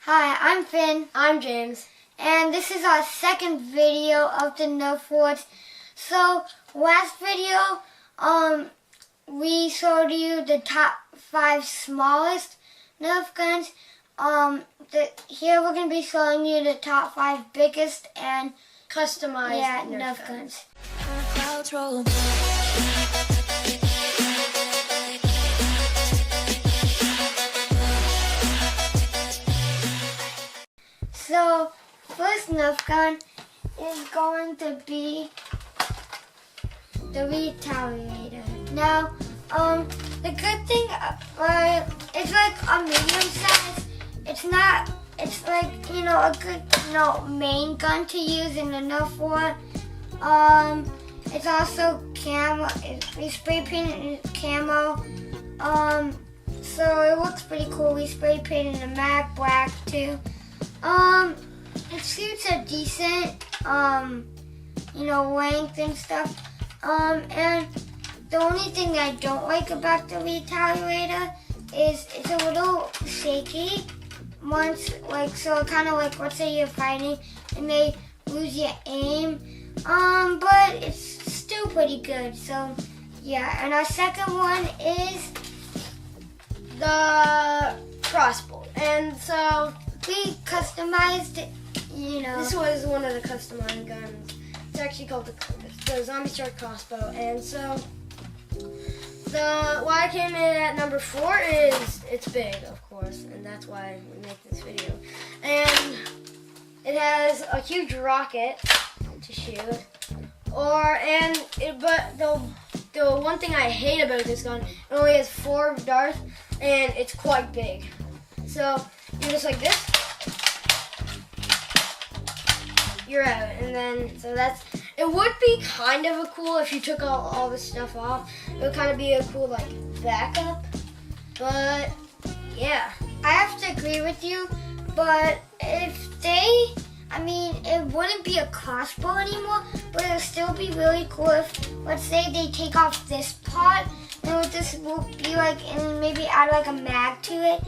Hi, I'm Finn. I'm James. And this is our second video of the Nerf Wars. So, last video, we showed you the top 5 smallest Nerf guns. Here we're going to be showing you the top 5 biggest and customized Nerf guns. So, first Nerf gun is going to be the Retaliator. Now, the good thing, it's like a medium size. It's like, a good, main gun to use in the Nerf war. It's also camo, we spray painted it camo. So it looks pretty cool. We spray painted the mag black too. Its suits are decent, length and stuff. And the only thing I don't like about the Retaliator is it's a little shaky. Kind of like, let's say you're fighting and they lose your aim. But it's still pretty good. So, yeah. And our second one is the crossbow. And so we customized it, This was one of the customized guns. It's actually called the Zombie Shark crossbow. And so why I came in at number 4 is it's big, of course, and that's why we make this video. And it has a huge rocket to shoot. But the one thing I hate about this gun, it only has 4 darts, and it's quite big. So you're just like this. You're out, and then it would be kind of a cool if you took all this stuff off. It would kind of be a cool backup, but yeah. I have to agree with you, but it wouldn't be a crossbow anymore, but it would still be really cool if, let's say, they take off this part, and with this will be and maybe add a mag to it.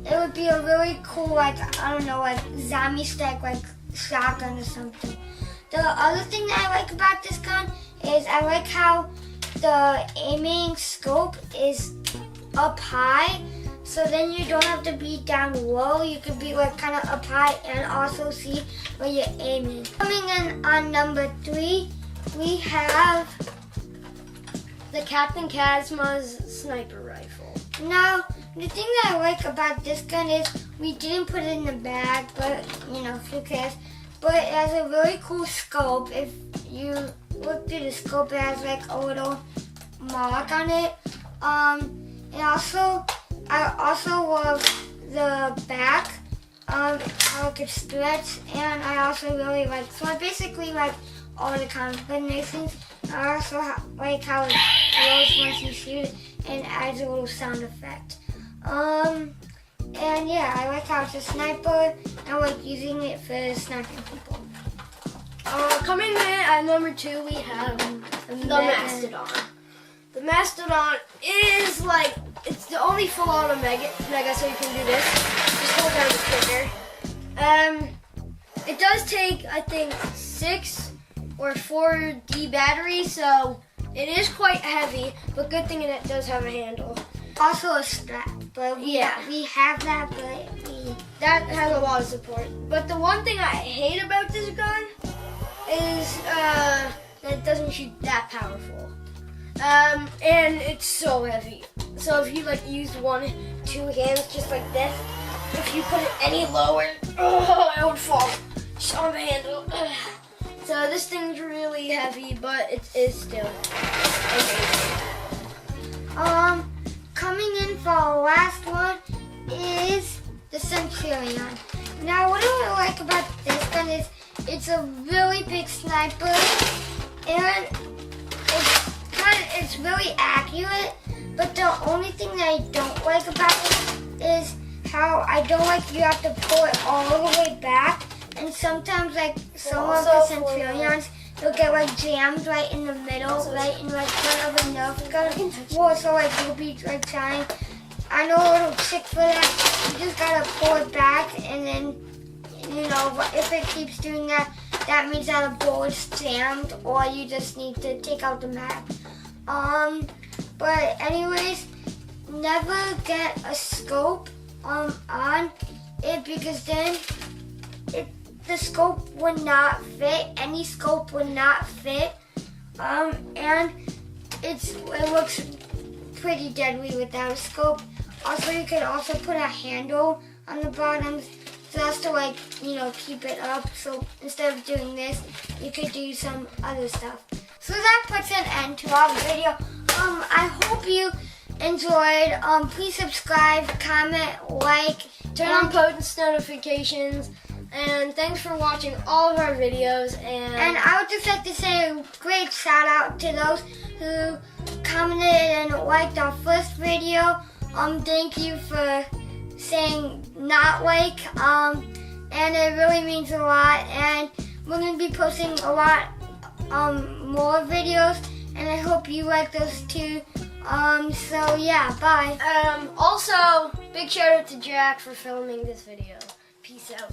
It would be a really cool, zombie strike, shotgun or something. The other thing that I like about this gun is I like how the aiming scope is up high, so then you don't have to be down low. You could be kind of up high and also see where you're aiming. Coming in on number 3, we have the Captain Kazma's sniper rifle. Now, the thing that I like about this gun is we didn't put it in the bag, but who cares? But it has a really cool scope. If you look through the scope, it has a little mark on it. I also love the back, how it can stretch, and I also really so I basically like all the combinations. I also like how it glows once you shoot it and adds a little sound effect. And yeah, I like how it's a sniper. I like using it for sniping people. Coming in at number 2, we have the Mastodon. The Mastodon is it's the only full auto mega, so you can do this. Just hold down the trigger. It does take, I think, 6 or 4D batteries, so it is quite heavy, but good thing it does have a handle. Also a strap, but we have that, but that has a lot of support. But the one thing I hate about this gun is that it doesn't shoot that powerful. And it's so heavy. So if you use 2 hands just like this, if you put it any lower, it would fall just on the handle. So this thing's really heavy, but it is still amazing. Coming in for our last one is the Centurion. Now, what I like about this gun is it's a really big sniper, and it's really accurate. But the only thing that I don't like about it is how I don't like you have to pull it all the way back, and sometimes some of the Centurions, they'll get jammed right in the middle, right in front of a Nerf gun. Whoa, so you'll be trying. I know a little trick for that. You just gotta pull it back, and then, you know, if it keeps doing that, that means that a bowl is jammed, or you just need to take out the mag. But anyways, never get a scope on it, because then the scope would not fit. Any scope would not fit, and it looks pretty deadly without a scope. Also, you could also put a handle on the bottom, so that's to, like, you know, keep it up. So instead of doing this, you could do some other stuff. So that puts an end to our video. I hope you enjoyed. Please subscribe, comment, like, Turn on post notifications, and thanks for watching all of our videos. And I would just like to say a great shout out to those who commented and liked our first video. Thank you for saying not like, and it really means a lot. And we're going to be posting a lot more videos, and I hope you like those too. So yeah, bye. Also, big shout out to Jack for filming this video. Peace out.